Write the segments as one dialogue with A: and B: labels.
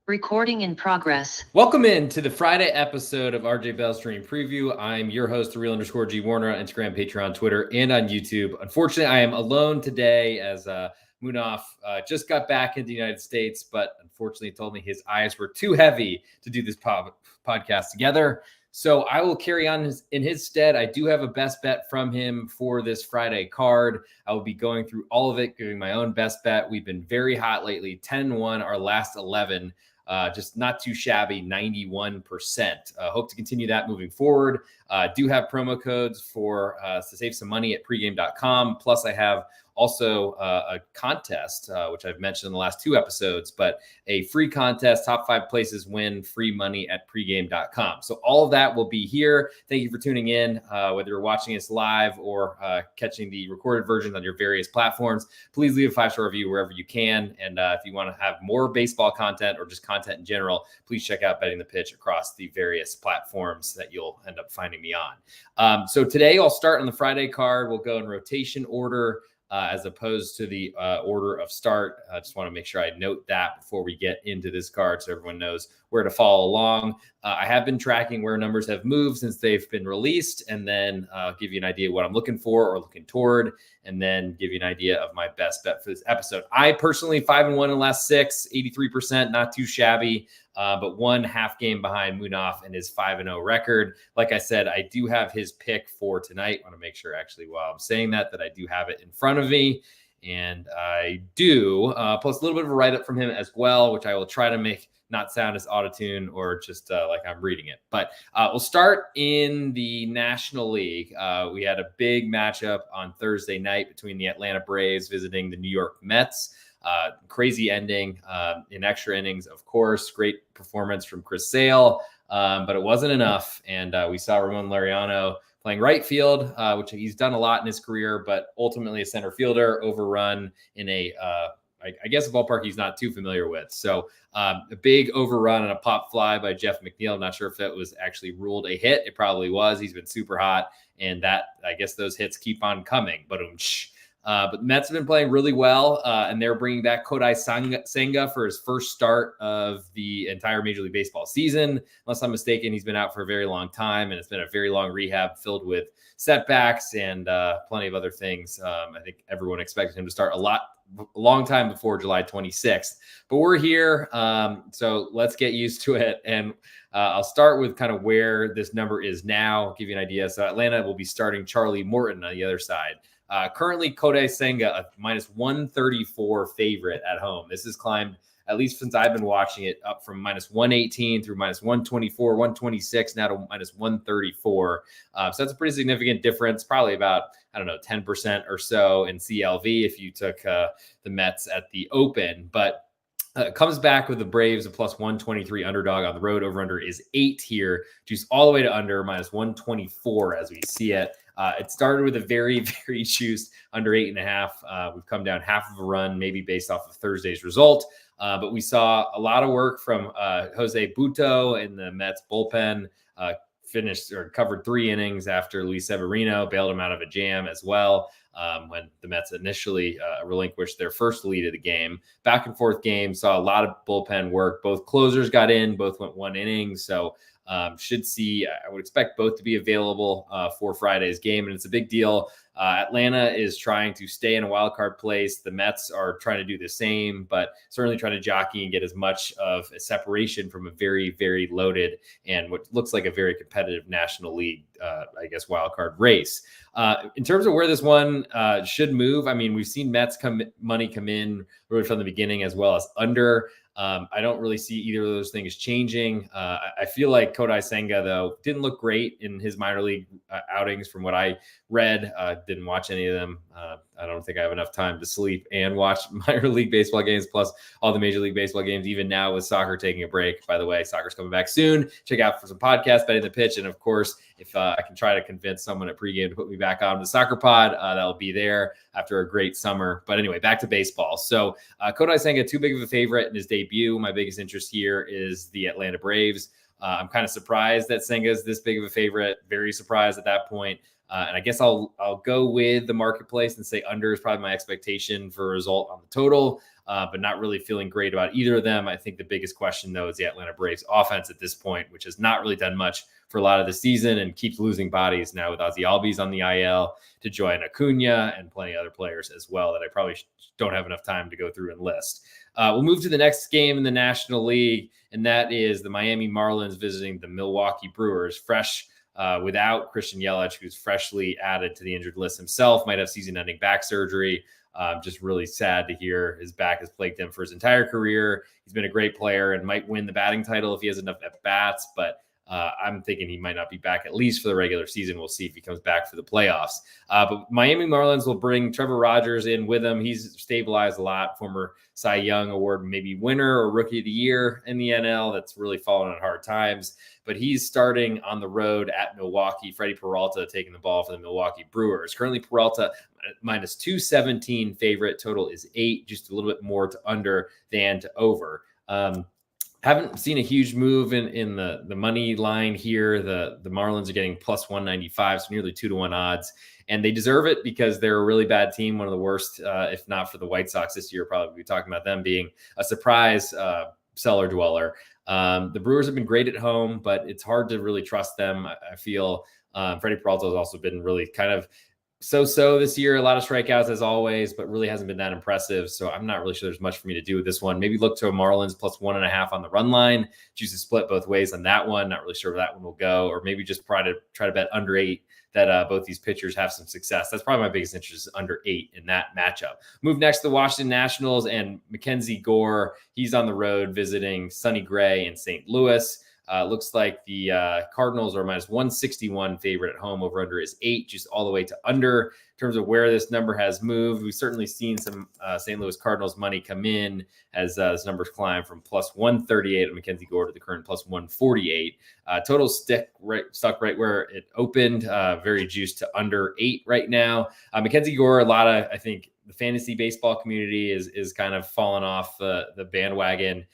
A: Recording in progress.
B: Welcome in to the Friday episode of RJ Bell's Dream Preview. I'm your host, the real_G Warner on Instagram, Patreon, Twitter, and on YouTube. Unfortunately, I am alone today as Munaf just got back into the United States, but unfortunately told me his eyes were too heavy to do this podcast together. So I will carry on in his stead. I do have a best bet from him for this Friday card. I will be going through all of it, giving my own best bet. We've been very hot lately, 10-1 our last 11. Just not too shabby, 91%. Hope to continue that moving forward. Do have promo codes for to save some money at pregame.com. Plus, I have also a contest, which I've mentioned in the last two episodes, but a free contest, top 5 places win free money at pregame.com. So all of that will be here. Thank you for tuning in, whether you're watching us live or catching the recorded versions on your various platforms. Please leave a 5-star review wherever you can. And if you want to have more baseball content or just content in general, please check out Betting the Pitch across the various platforms that you'll end up finding me on. So today I'll start on the Friday card. We'll go in rotation order. As opposed to the order of start. I just want to make sure I note that before we get into this card so everyone knows where to follow along. I have been tracking where numbers have moved since they've been released, and then give you an idea of what I'm looking for or looking toward, and then give you an idea of my best bet for this episode. I personally 5-1 in the last 6, 83%, not too shabby. But one half game behind Munaf and his 5-0 record. Like I said, I do have his pick for tonight. I want to make sure actually while I'm saying that I do have it in front of me. And I do post a little bit of a write-up from him as well, which I will try to make not sound as auto-tune or just like I'm reading it. But we'll start in the National League. We had a big matchup on Thursday night between the Atlanta Braves visiting the New York Mets. Crazy ending in extra innings, of course. Great performance from Chris Sale, but it wasn't enough. And we saw Ramon Laureano playing right field, which he's done a lot in his career, but ultimately a center fielder overrun in I guess a ballpark he's not too familiar with. So a big overrun and a pop fly by Jeff McNeil. I'm not sure if it was actually ruled a hit. It probably was. He's been super hot. And I guess those hits keep on coming. But the Mets have been playing really well, and they're bringing back Kodai Senga for his first start of the entire Major League Baseball season. Unless I'm mistaken, he's been out for a very long time, and it's been a very long rehab filled with setbacks and plenty of other things. I think everyone expected him to start a long time before July 26th. But we're here, so let's get used to it. And I'll start with kind of where this number is now, give you an idea. So Atlanta will be starting Charlie Morton on the other side. Currently, Kodai Senga, a minus 134 favorite at home. This has climbed, at least since I've been watching it, up from minus 118 through minus 124, 126, now to minus 134. So that's a pretty significant difference, probably about, 10% or so in CLV if you took the Mets at the open. But comes back with the Braves, a plus 123 underdog on the road. Over-under is 8 here. Juice all the way to under, minus 124 as we see it. It started with a very, very juiced under 8.5. We've come down half of a run, maybe based off of Thursday's result. But we saw a lot of work from Jose Butto in the Mets bullpen. Finished or covered 3 innings after Luis Severino bailed him out of a jam as well. When the Mets initially relinquished their first lead of the game. Back and forth game, saw a lot of bullpen work. Both closers got in, both went 1 inning. So should see, I would expect both to be available for Friday's game. And it's a big deal. Atlanta is trying to stay in a wild card place. The Mets are trying to do the same, but certainly trying to jockey and get as much of a separation from a very, very loaded and what looks like a very competitive National League, wild card race. In terms of where this one should move, I mean, we've seen Mets money come in really from the beginning as well as under. I don't really see either of those things changing. I feel like Kodai Senga, though, didn't look great in his minor league outings from what I read. Didn't watch any of them. I don't think I have enough time to sleep and watch minor league baseball games, plus all the Major League Baseball games, even now with soccer taking a break. By the way, soccer's coming back soon. Check out for some podcasts, Betting the Pitch. And, of course, if I can try to convince someone at pregame to put me back on the soccer pod, that'll be there after a great summer. But anyway, back to baseball. So Kodai Senga, too big of a favorite in his debut. My biggest interest here is the Atlanta Braves. I'm kind of surprised that Senga is this big of a favorite. Very surprised at that point. And I guess I'll go with the marketplace and say under is probably my expectation for a result on the total. but not really feeling great about either of them. I think the biggest question, though, is the Atlanta Braves offense at this point, which has not really done much for a lot of the season and keeps losing bodies now with Ozzy Albies on the IL to join Acuna and plenty of other players as well that I probably don't have enough time to go through and list. We'll move to the next game in the National League, and that is the Miami Marlins visiting the Milwaukee Brewers, fresh without Christian Yelich, who's freshly added to the injured list himself, might have season-ending back surgery. Just really sad to hear his back has plagued him for his entire career. He's been a great player and might win the batting title if he has enough at-bats, but I'm thinking he might not be back at least for the regular season. We'll see if he comes back for the playoffs. But Miami Marlins will bring Trevor Rogers in with him. He's stabilized a lot, former Cy Young Award maybe winner or Rookie of the Year in the NL. That's really fallen on hard times. But he's starting on the road at Milwaukee. Freddie Peralta taking the ball for the Milwaukee Brewers. Currently Peralta minus 217 favorite. Total is 8, just a little bit more to under than to over. Haven't seen a huge move in the money line here. The Marlins are getting plus 195, so nearly 2-1 odds. And they deserve it because they're a really bad team, one of the worst, if not for the White Sox this year. Probably be talking about them being a surprise cellar dweller. The Brewers have been great at home, but it's hard to really trust them. I feel Freddie Peralta has also been really kind of so-so this year. A lot of strikeouts as always, but really hasn't been that impressive. So I'm not really sure there's much for me to do with this one. Maybe look to a Marlins plus 1.5 on the run line. Choose to split both ways on that one. Not really sure where that one will go. Or maybe just try to bet under 8 that both these pitchers have some success. That's probably my biggest interest, is under 8 in that matchup. Move next to the Washington Nationals and Mackenzie Gore. He's on the road visiting Sonny Gray in St. Louis. Looks like the Cardinals are minus 161 favorite at home. Over under is 8, just all the way to under. In terms of where this number has moved, we've certainly seen some St. Louis Cardinals money come in as this number's climbed from plus 138 of Mackenzie Gore to the current plus 148. Total stuck right where it opened, very juiced to under 8 right now. Mackenzie Gore, I think the fantasy baseball community is kind of fallen off the bandwagon.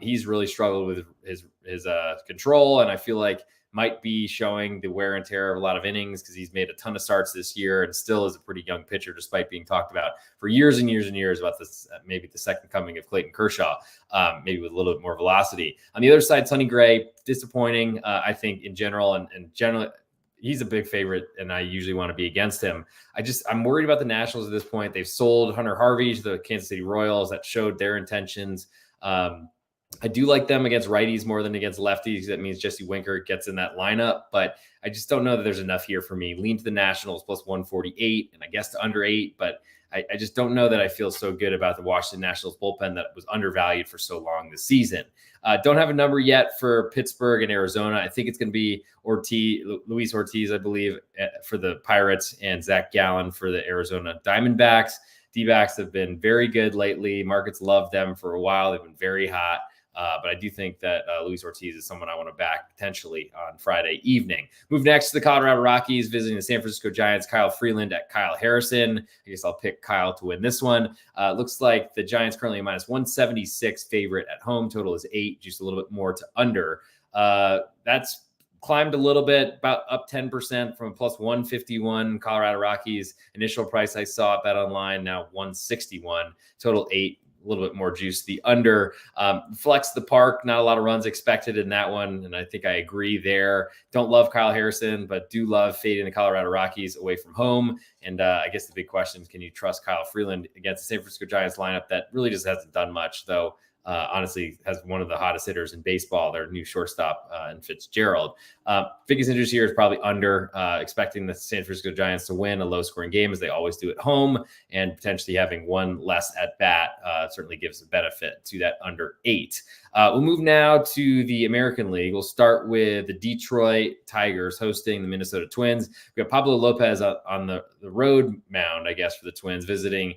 B: He's really struggled with his control, and I feel like might be showing the wear and tear of a lot of innings because he's made a ton of starts this year and still is a pretty young pitcher, despite being talked about for years and years and years about this, maybe the second coming of Clayton Kershaw, maybe with a little bit more velocity. On the other side, Sonny Gray, disappointing, I think, in general, and generally, he's a big favorite, and I usually want to be against him. I'm worried about the Nationals at this point. They've sold Hunter Harvey to the Kansas City Royals. That showed their intentions. I do like them against righties more than against lefties. That means Jesse Winker gets in that lineup, but I just don't know that there's enough here for me. Lean to the Nationals plus 148, and I guess to under 8, but I just don't know that I feel so good about the Washington Nationals bullpen that was undervalued for so long this season. Don't have a number yet for Pittsburgh and Arizona. I think it's going to be Luis Ortiz, I believe, for the Pirates, and Zach Gallen for the Arizona Diamondbacks. D-backs have been very good lately. Markets love them for a while. They've been very hot. But I do think that Luis Ortiz is someone I want to back potentially on Friday evening. Move next to the Colorado Rockies visiting the San Francisco Giants. Kyle Freeland at Kyle Harrison. I guess I'll pick Kyle to win this one. Looks like the Giants currently a minus 176 favorite at home. Total is 8, just a little bit more to under. That's climbed a little bit, about up 10% from plus 151. Colorado Rockies initial price I saw at Bet Online, now 161. Total 8. A little bit more juice. The under flex the park. Not a lot of runs expected in that one, and I think I agree there. Don't love Kyle Harrison, but do love fading the Colorado Rockies away from home. And I guess the big question is, can you trust Kyle Freeland against the San Francisco Giants lineup that really just hasn't done much, though? Honestly, has one of the hottest hitters in baseball, their new shortstop in Fitzgerald. Biggest interest here is probably under, expecting the San Francisco Giants to win a low-scoring game as they always do at home, and potentially having one less at bat certainly gives a benefit to that under 8. We'll move now to the American League. We'll start with the Detroit Tigers hosting the Minnesota Twins. We got Pablo Lopez on the road mound, I guess, for the Twins, visiting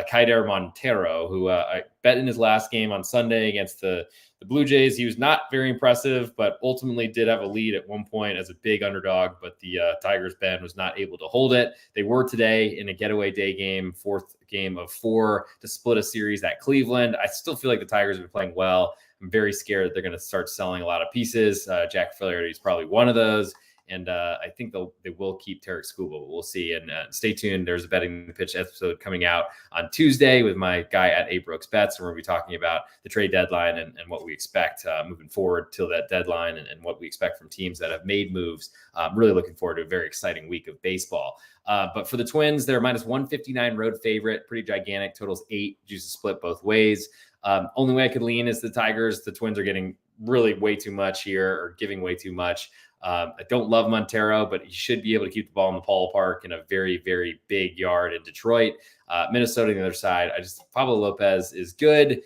B: Kaider Montero, who I bet in his last game on Sunday against the Blue Jays. He was not very impressive, but ultimately did have a lead at one point as a big underdog, but the Tigers' Ben was not able to hold it. They were today in a getaway day game, 4th game of 4 to split a series at Cleveland. I still feel like the Tigers have been playing well. I'm very scared that they're going to start selling a lot of pieces. Jack Flaherty is probably one of those. And I think they will keep Tarek Skubal. We'll see. And stay tuned. There's a betting the pitch episode coming out on Tuesday with my guy at A Brooks Bets. And we're going to be talking about the trade deadline and what we expect moving forward till that deadline and what we expect from teams that have made moves. Really looking forward to a very exciting week of baseball. But for the Twins, they're minus 159 road favorite, pretty gigantic. Totals 8, juices split both ways. Only way I could lean is the Tigers. The Twins are getting really way too much here, or giving way too much. I don't love Montero, but he should be able to keep the ball in the ballpark in a very, very big yard in Detroit. Minnesota on the other side, Pablo Lopez is good.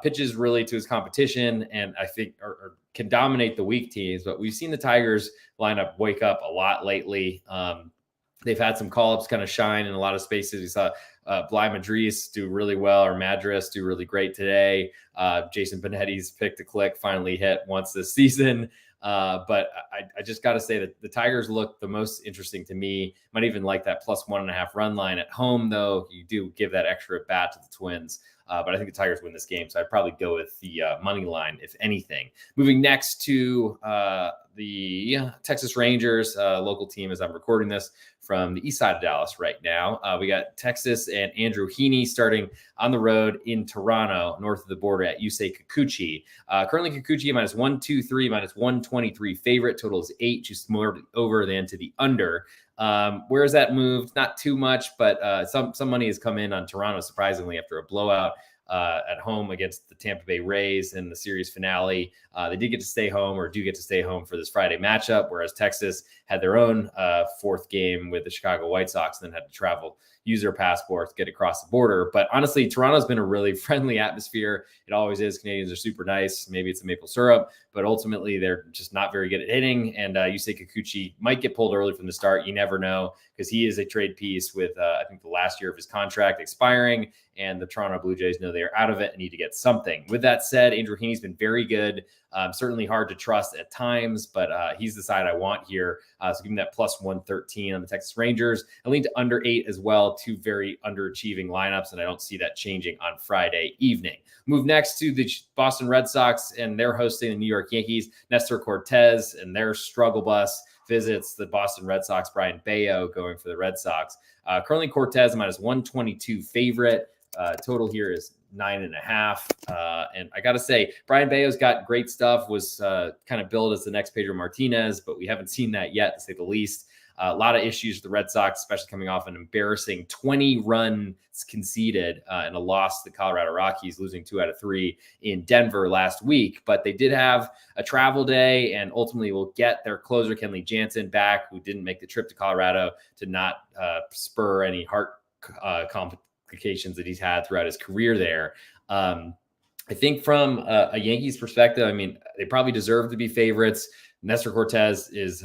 B: Pitches really to his competition, and I think or can dominate the weak teams. But we've seen the Tigers lineup wake up a lot lately. They've had some call-ups kind of shine in a lot of spaces. We saw Bly Madris do really well, or Madras do really great today. Jason Benetti's pick to click finally hit once this season. But I just got to say that the Tigers look the most interesting to me. Might even like that plus 1.5 run line at home, though. You do give that extra at bat to the Twins. But I think the Tigers win this game, so I'd probably go with the money line, if anything. Moving next to the Texas Rangers, local team as I'm recording this from the east side of Dallas right now. We got Texas and Andrew Heaney starting on the road in Toronto, north of the border at Yusei Kikuchi. Currently, Kikuchi minus 123, minus 123 favorite. Total is 8, just more over than to the under. Where has that moved? Not too much, but some money has come in on Toronto, surprisingly, after a blowout at home against the Tampa Bay Rays in the series finale. They did get to stay home, or do get to stay home for this Friday matchup, whereas Texas had their own fourth game with the Chicago White Sox and then had to travel, use their passports, get across the border. But honestly, Toronto's been a really friendly atmosphere. It always is. Canadians are super nice. Maybe it's a maple syrup, but ultimately they're just not very good at hitting. And Yusei Kikuchi might get pulled early from the start. You never know, because he is a trade piece with, I think, the last year of his contract expiring, and the Toronto Blue Jays know they are out of it and need to get something. With that said, Andrew Heaney's been very good. Certainly hard to trust at times, but he's the side I want here. So give me that plus 113 on the Texas Rangers. I lean to under 8 as well. Two very underachieving lineups, and I don't see that changing on Friday evening. Move next to the Boston Red Sox, and they're hosting the New York Yankees. Nestor Cortez and their struggle bus visits the Boston Red Sox. Brian Bayo going for the Red Sox. Currently Cortez minus 122 favorite. Total here is 9.5. And I got to say, Brian Bayo's got great stuff, was kind of billed as the next Pedro Martinez, but we haven't seen that yet, to say the least. A lot of issues with the Red Sox, especially coming off an embarrassing 20 runs conceded and a loss to the Colorado Rockies, losing 2 out of 3 in Denver last week. But they did have a travel day, and ultimately will get their closer, Kenley Jansen, back, who didn't make the trip to Colorado to not spur any heart complications that he's had throughout his career there. I think from a Yankees perspective, I mean, they probably deserve to be favorites. Nestor Cortez is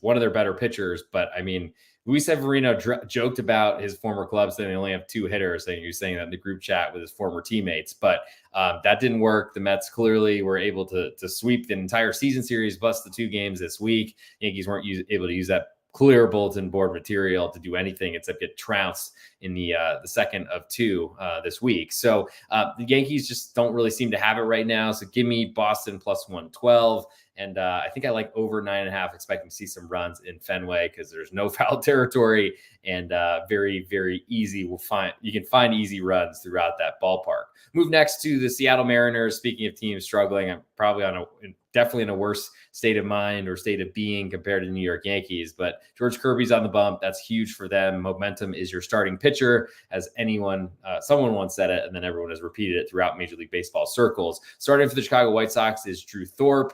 B: one of their better pitchers, but I mean, Luis Severino joked about his former club saying they only have 2 hitters. He was saying that in the group chat with his former teammates, but that didn't work. The Mets clearly were able to sweep the entire season series, plus the 2 games this week. Yankees weren't able to use that clear bulletin board material to do anything except get trounced in the second of 2 this week. So the Yankees just don't really seem to have it right now. So give me Boston plus 112. And I think I like over 9.5, expecting to see some runs in Fenway, because there's no foul territory, and very, very easy. You can find easy runs throughout that ballpark. Move next to the Seattle Mariners. Speaking of teams struggling, I'm probably definitely in a worse state of mind or state of being compared to the New York Yankees, but George Kirby's on the bump. That's huge for them. Momentum is your starting pitcher, as someone once said it, and then everyone has repeated it throughout Major League Baseball circles. Starting for the Chicago White Sox is Drew Thorpe.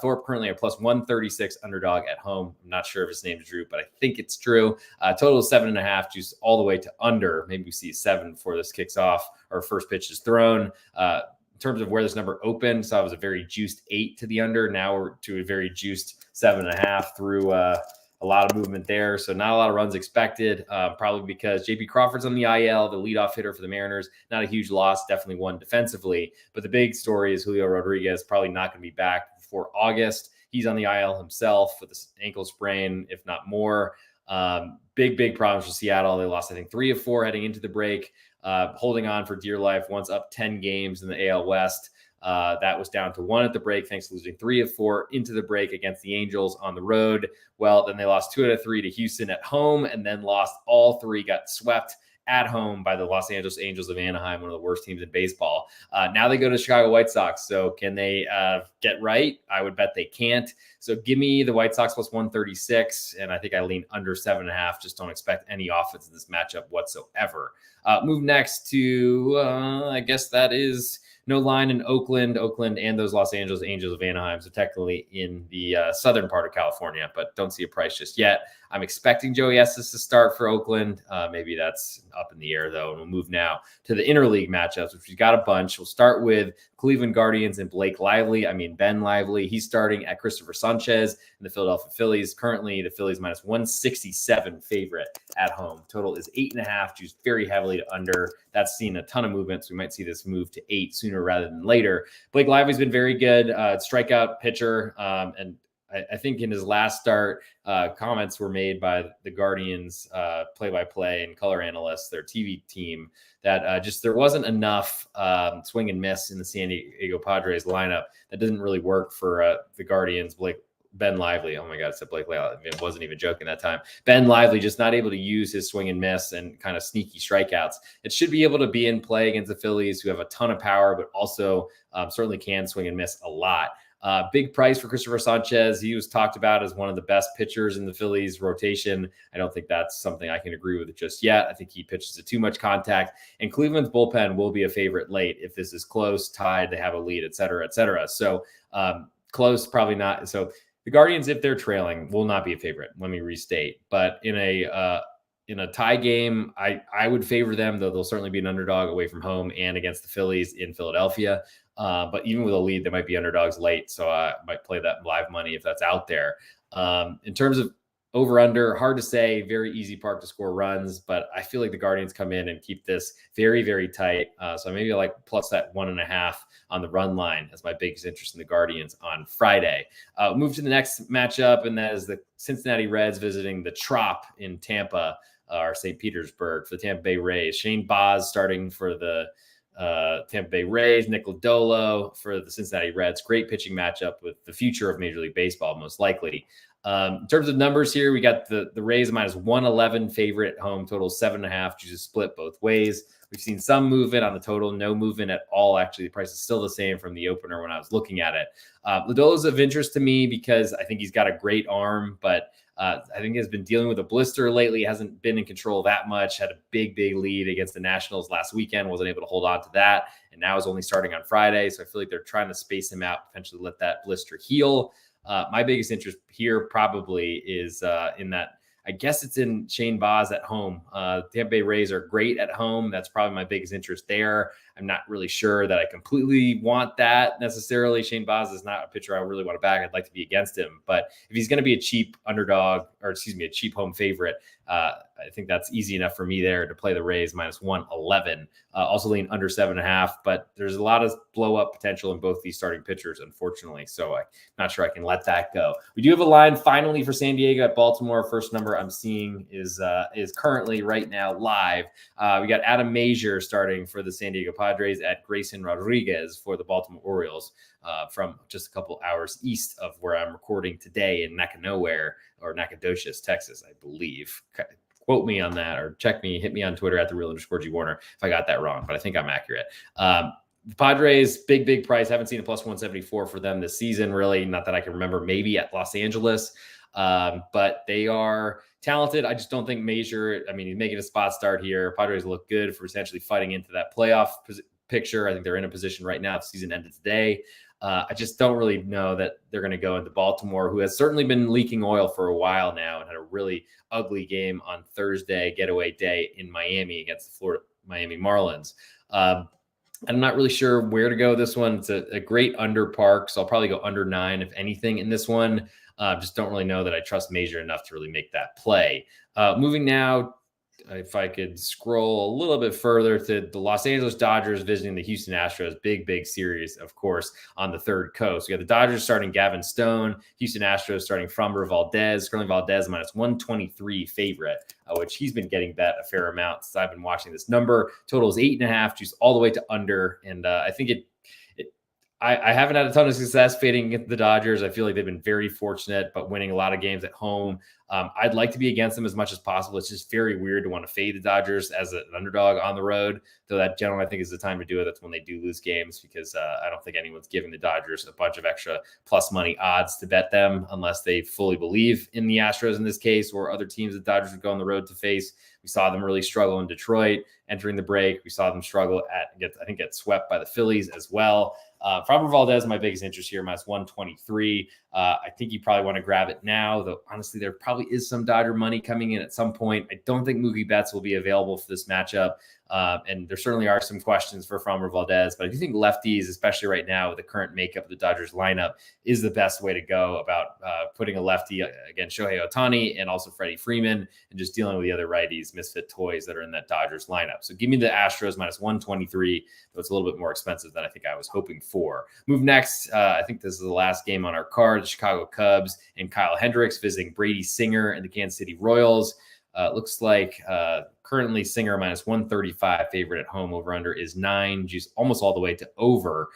B: Thorpe currently a plus 136 underdog at home. I'm not sure if his name is Drew, but I think it's Drew. Total is 7.5, juice all the way to under. Maybe we see 7 before this kicks off or first pitch is thrown. In terms of where this number opened, so I was a very juiced 8 to the under. Now we're to a very juiced 7.5 through a lot of movement there. So not a lot of runs expected, probably because JP Crawford's on the IL, the leadoff hitter for the Mariners. Not a huge loss, definitely one defensively. But the big story is Julio Rodriguez probably not going to be back before August. He's on the IL himself with this ankle sprain, if not more. Big problems for Seattle. They lost, I think, 3 of 4 heading into the break, holding on for dear life once up 10 games in the AL West. That was down to 1 at the break, thanks to losing 3 of 4 into the break against the Angels on the road. Well, then they lost 2 out of 3 to Houston at home, and then lost all 3, got swept at home by the Los Angeles Angels of Anaheim, one of the worst teams in baseball. Now they go to the Chicago White Sox. So can they get right? I would bet they can't. So give me the White Sox plus 136. And I think I lean under 7.5. Just don't expect any offense in this matchup whatsoever. Move next to, I guess that is no line in Oakland and those Los Angeles Angels of Anaheim. So technically in the southern part of California, but don't see a price just yet. I'm expecting Joey Estes to start for Oakland. Maybe that's up in the air, though. And we'll move now to the interleague matchups, which we've got a bunch. We'll start with Cleveland Guardians and Ben Lively. He's starting at Christopher Sanchez and the Philadelphia Phillies. Currently, the Phillies minus 167 favorite at home. Total is 8.5, juiced very heavily to under. That's seen a ton of movement, so we might see this move to 8 sooner rather than later. Blake Lively's been very good, strikeout pitcher, and I think in his last start, comments were made by the Guardians play-by-play and color analysts, their TV team, that just there wasn't enough swing and miss in the San Diego Padres lineup. That doesn't really work for the Guardians. Ben Lively, oh my God, I said Blake Lively. I wasn't even joking that time. Ben Lively just not able to use his swing and miss and kind of sneaky strikeouts. It should be able to be in play against the Phillies, who have a ton of power, but also certainly can swing and miss a lot. Big price for Christopher Sanchez. He was talked about as one of the best pitchers in the Phillies rotation. I don't think that's something I can agree with just yet. I think he pitches to too much contact, and Cleveland's bullpen will be a favorite late if this is close, tied, they have a lead, et cetera, et cetera. So close, probably not. So the Guardians, if they're trailing, will not be a favorite. Let me restate. But in a tie game, I would favor them, though they'll certainly be an underdog away from home and against the Phillies in Philadelphia. But even with a lead, they might be underdogs late. So I might play that live money if that's out there. In terms of over-under, hard to say, very easy park to score runs, but I feel like the Guardians come in and keep this very, very tight. So maybe I like plus that 1.5 on the run line as my biggest interest in the Guardians on Friday. Move to the next matchup, and that is the Cincinnati Reds visiting the Trop in Tampa, or St. Petersburg, for the Tampa Bay Rays. Shane Baz starting for the Tampa Bay Rays, Nick Lodolo for the Cincinnati Reds. Great pitching matchup with the future of Major League Baseball, most likely. In terms of numbers here, we got the Rays minus 111 favorite at home, total 7.5, just split both ways. We've seen some movement on the total, no movement at all. Actually, the price is still the same from the opener when I was looking at it. Lodolo's of interest to me because I think he's got a great arm, but I think he's been dealing with a blister lately, hasn't been in control that much, had a big lead against the Nationals last weekend, wasn't able to hold on to that, and now is only starting on Friday. So I feel like they're trying to space him out, potentially let that blister heal. My biggest interest here probably is in that, I guess it's in Shane Baz at home. Tampa Bay Rays are great at home. That's probably my biggest interest there. I'm not really sure that I completely want that necessarily. Shane Baz is not a pitcher I really want to back. I'd like to be against him. But if he's going to be a cheap underdog, a cheap home favorite, I think that's easy enough for me there to play the Rays minus 111. Also lean under 7.5, but there's a lot of blow up potential in both these starting pitchers, unfortunately. So I'm not sure I can let that go. We do have a line finally for San Diego at Baltimore. First number I'm seeing is currently right now live. We got Adam Mazur starting for the San Diego Padres at Grayson Rodriguez for the Baltimore Orioles, from just a couple hours east of where I'm recording today in Nacogdoches, Texas, I believe. Quote me on that, or hit me on Twitter at @the_Real_G Warner if I got that wrong, but I think I'm accurate. The Padres, big price. Haven't seen a plus 174 for them this season, really. Not that I can remember, maybe at Los Angeles. But they are talented. I just don't think Mazur, he's making a spot start here. Padres look good for essentially fighting into that playoff picture. I think they're in a position right now. If the season ended today. I just don't really know that they're going to go into Baltimore, who has certainly been leaking oil for a while now and had a really ugly game on Thursday, getaway day in Miami against the Florida Miami Marlins. I'm not really sure where to go this one. It's a great under park, so I'll probably go under 9, if anything, in this one. Just don't really know that I trust Mazur enough to really make that play. Moving now, if I could scroll a little bit further to the Los Angeles Dodgers visiting the Houston Astros, big series, of course, on the third coast. We got the Dodgers starting Gavin Stone, Houston Astros starting Framber Valdez. Currently Valdez minus 123 favorite, which he's been getting bet a fair amount since I've been watching this number. Total is 8.5, juice all the way to under. And I think I haven't had a ton of success fading against the Dodgers. I feel like they've been very fortunate, but winning a lot of games at home. I'd like to be against them as much as possible. It's just very weird to want to fade the Dodgers as an underdog on the road, though that generally I think is the time to do it. That's when they do lose games, because I don't think anyone's giving the Dodgers a bunch of extra plus money odds to bet them unless they fully believe in the Astros in this case, or other teams the Dodgers would go on the road to face. We saw them really struggle in Detroit entering the break. We saw them struggle get swept by the Phillies as well. Framber Valdez, my biggest interest here, minus 123. I think you probably want to grab it now, though honestly, there probably is some Dodger money coming in at some point. I don't think Mookie Betts will be available for this matchup. And there certainly are some questions for Framber Valdez, but I do think lefties, especially right now with the current makeup of the Dodgers lineup, is the best way to go about putting a lefty against Shohei Ohtani and also Freddie Freeman, and just dealing with the other righties, misfit toys that are in that Dodgers lineup. So give me the Astros minus 123, though it's a little bit more expensive than I think I was hoping for. Move next. I think this is the last game on our card. The Chicago Cubs and Kyle Hendricks visiting Brady Singer and the Kansas City Royals. Looks like currently Singer minus 135 favorite at home. Over under is 9, juice almost all the way to over.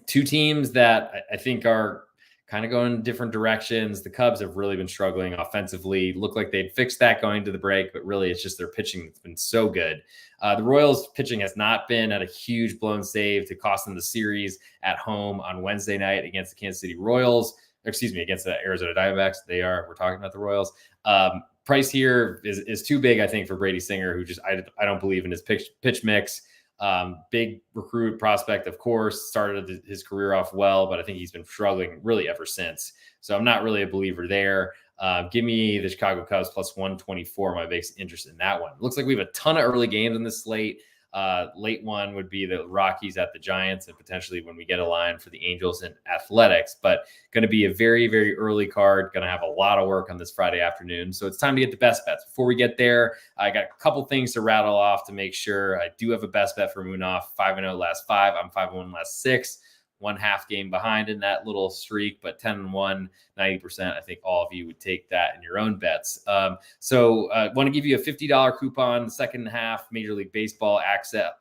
B: Two teams that I think are kind of going in different directions. The Cubs have really been struggling offensively. Looked like they'd fixed that going to the break, but really it's just their pitching that's been so good. The Royals pitching has not been at a huge blown save to cost them the series at home on Wednesday night against the Kansas City Royals. Against the Arizona Diamondbacks. We're talking about the Royals. Price here is too big, I think, for Brady Singer, who just I don't believe in his pitch mix. Big recruit prospect, of course, started his career off well, but I think he's been struggling really ever since. So I'm not really a believer there. Give me the Chicago Cubs plus 124. My biggest interest in that one. Looks like we have a ton of early games in this slate. Late one would be the Rockies at the Giants, and potentially when we get a line for the Angels and Athletics, but going to be a very, very early card. Going to have a lot of work on this Friday afternoon. So it's time to get the best bets. Before we get there, I got a couple things to rattle off to make sure. I do have a best bet for Munaf, 5-0 last 5. I'm 5-1 last 6. 1.5 game behind in that little streak, but 10-1, 90%. I think all of you would take that in your own bets. So want to give you a $50 coupon, the second half, Major League Baseball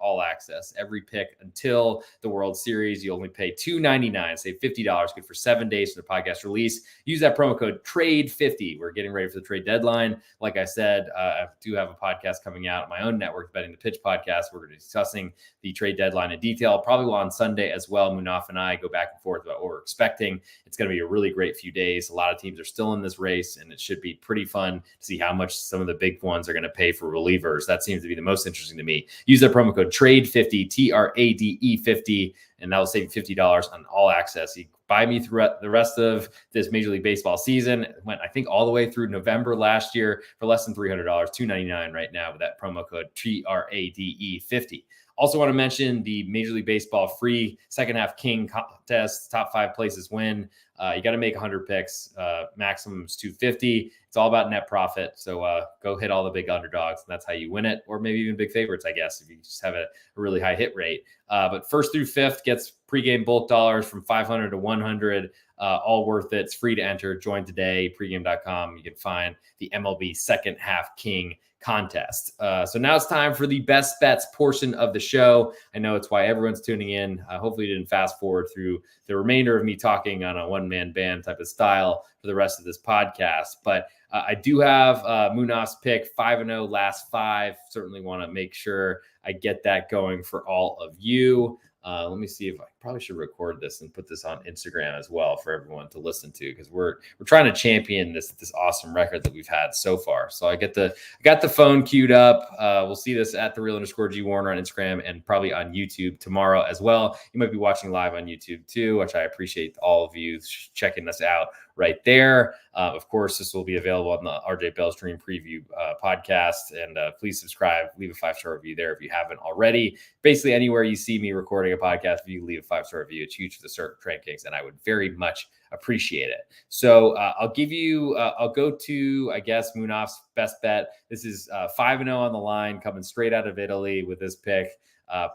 B: all access, every pick until the World Series. You only pay $2.99, save $50, good for 7 days for the podcast release. Use that promo code TRADE50. We're getting ready for the trade deadline. Like I said, I do have a podcast coming out on my own network, Betting the Pitch podcast. We're discussing the trade deadline in detail, probably on Sunday as well. Munaf and I go back and forth about what we're expecting. It's going to be a really great few days. A lot of teams are still in this race, and it should be pretty fun to see how much some of the big ones are going to pay for relievers. That seems to be the most interesting to me. Use that promo code TRADE50, TRADE50, and that will save you $50 on all access. You buy me throughout the rest of this Major League Baseball season. It went, I think, all the way through November last year for less than $300, $299 right now with that promo code TRADE50. Also want to mention the Major League Baseball free second half King contest. Top 5 places win. You got to make 100 picks. Maximum is 250. It's all about net profit. So go hit all the big underdogs, and that's how you win it. Or maybe even big favorites, I guess, if you just have a really high hit rate. But first through fifth gets pregame bulk dollars from 500 to 100. All worth it. It's free to enter. Join today. Pregame.com. You can find the MLB second half King contest. So now it's time for the best bets portion of the show. I know it's why everyone's tuning in. Hopefully you didn't fast forward through the remainder of me talking on a one-man band type of style for the rest of this podcast. But I do have Munaf's pick, 5-0 last 5. Certainly want to make sure I get that going for all of you. Let me see if I probably should record this and put this on Instagram as well for everyone to listen to, because we're trying to champion this awesome record that we've had so far. So I got the phone queued up. We'll see this at @the_Real_G Warner on Instagram and probably on YouTube tomorrow as well. You might be watching live on YouTube too, which I appreciate all of you checking us out right there. Of course, this will be available on the RJ Bell's Dream Preview podcast. And please subscribe, leave a 5-star review there if you haven't already. Basically, anywhere you see me recording a podcast, if you leave a 5-star review, it's huge for the Circuit rankings, and I would very much appreciate it. So I'll go to, I guess, Munaf's best bet. This is 5-0 on the line, coming straight out of Italy with this pick.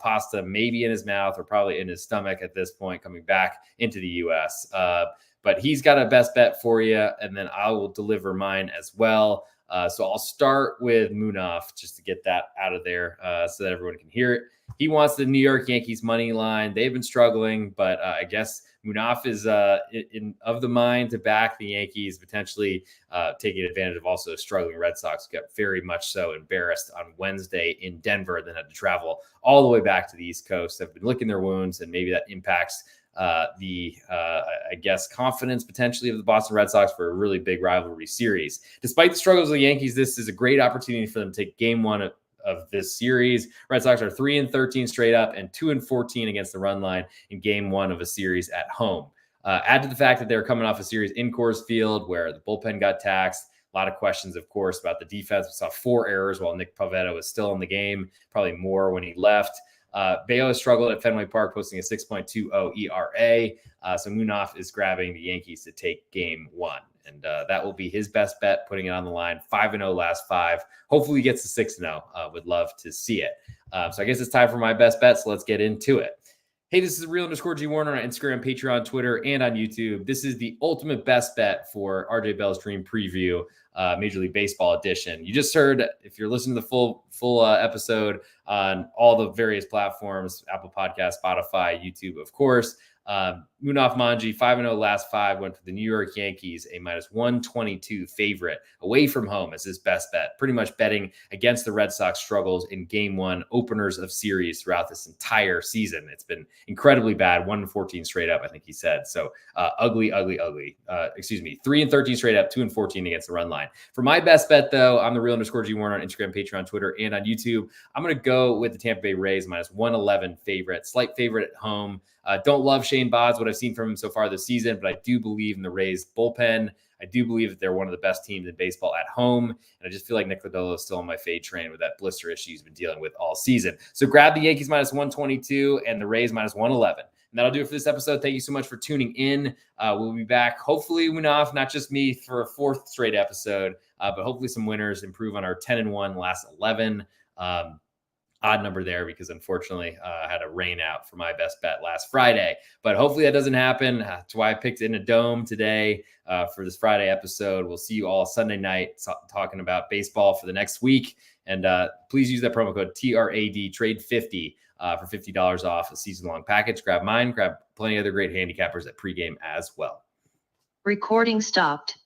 B: Pasta maybe in his mouth or probably in his stomach at this point, coming back into the U.S. but he's got a best bet for you, and then I will deliver mine as well. So I'll start with Munaf just to get that out of there so that everyone can hear it. He wants the New York Yankees money line. They've been struggling, but I guess Munaf is of the mind to back the Yankees, potentially taking advantage of also struggling Red Sox, who got very much so embarrassed on Wednesday in Denver, then had to travel all the way back to the East Coast. Have been licking their wounds, and maybe that impacts I guess, confidence potentially of the Boston Red Sox for a really big rivalry series. Despite the struggles of the Yankees, this is a great opportunity for them to take game one of this series. Red Sox are 3-13 straight up and 2-14 against the run line in game one of a series at home. Add to the fact that they're coming off a series in Coors Field where the bullpen got taxed. A lot of questions, of course, about the defense. We saw 4 errors while Nick Pivetta was still in the game, probably more when he left. Bayo struggled at Fenway Park, posting a 6.20 ERA. So Munaf is grabbing the Yankees to take game one. And that will be his best bet, putting it on the line. 5-0 last 5. Hopefully he gets to 6-0. Would love to see it. So I guess it's time for my best bet. So let's get into it. Hey, this is Real_G Warner on Instagram, Patreon, Twitter, and on YouTube. This is the ultimate best bet for RJ Bell's Dream Preview, Major League Baseball edition. You just heard, if you're listening to the full episode on all the various platforms, Apple Podcasts, Spotify, YouTube, of course. Munaf Manji, 5-0 last 5, went for the New York Yankees, a -122 favorite away from home as his best bet, pretty much betting against the Red Sox struggles in game one openers of series throughout this entire season. It's been incredibly bad, 1-14 straight up, I think he said. So ugly. 3-13 straight up, 2-14 against the run line. For my best bet, though, I'm the Real_G Warner on Instagram, Patreon, Twitter, and on YouTube. I'm going to go with the Tampa Bay Rays, -111 favorite, slight favorite at home. Don't love Shane Baz, what I've seen from him so far this season, but I do believe in the Rays bullpen. I do believe that they're one of the best teams in baseball at home. And I just feel like Nick Lodolo is still on my fade train with that blister issue he's been dealing with all season. So grab the Yankees -122 and the Rays -111. And that'll do it for this episode. Thank you so much for tuning in. We'll be back, hopefully, Munaf, not just me, for a 4th straight episode, but hopefully some winners, improve on our 10-1 last 11. Odd number there because unfortunately I had a rain out for my best bet last Friday, but hopefully that doesn't happen. That's why I picked in a dome today for this Friday episode. We'll see you all Sunday night talking about baseball for the next week. And please use that promo code TRAD trade 50 for $50 off a season-long package. Grab mine, grab plenty of other great handicappers at pregame as well.
A: Recording stopped.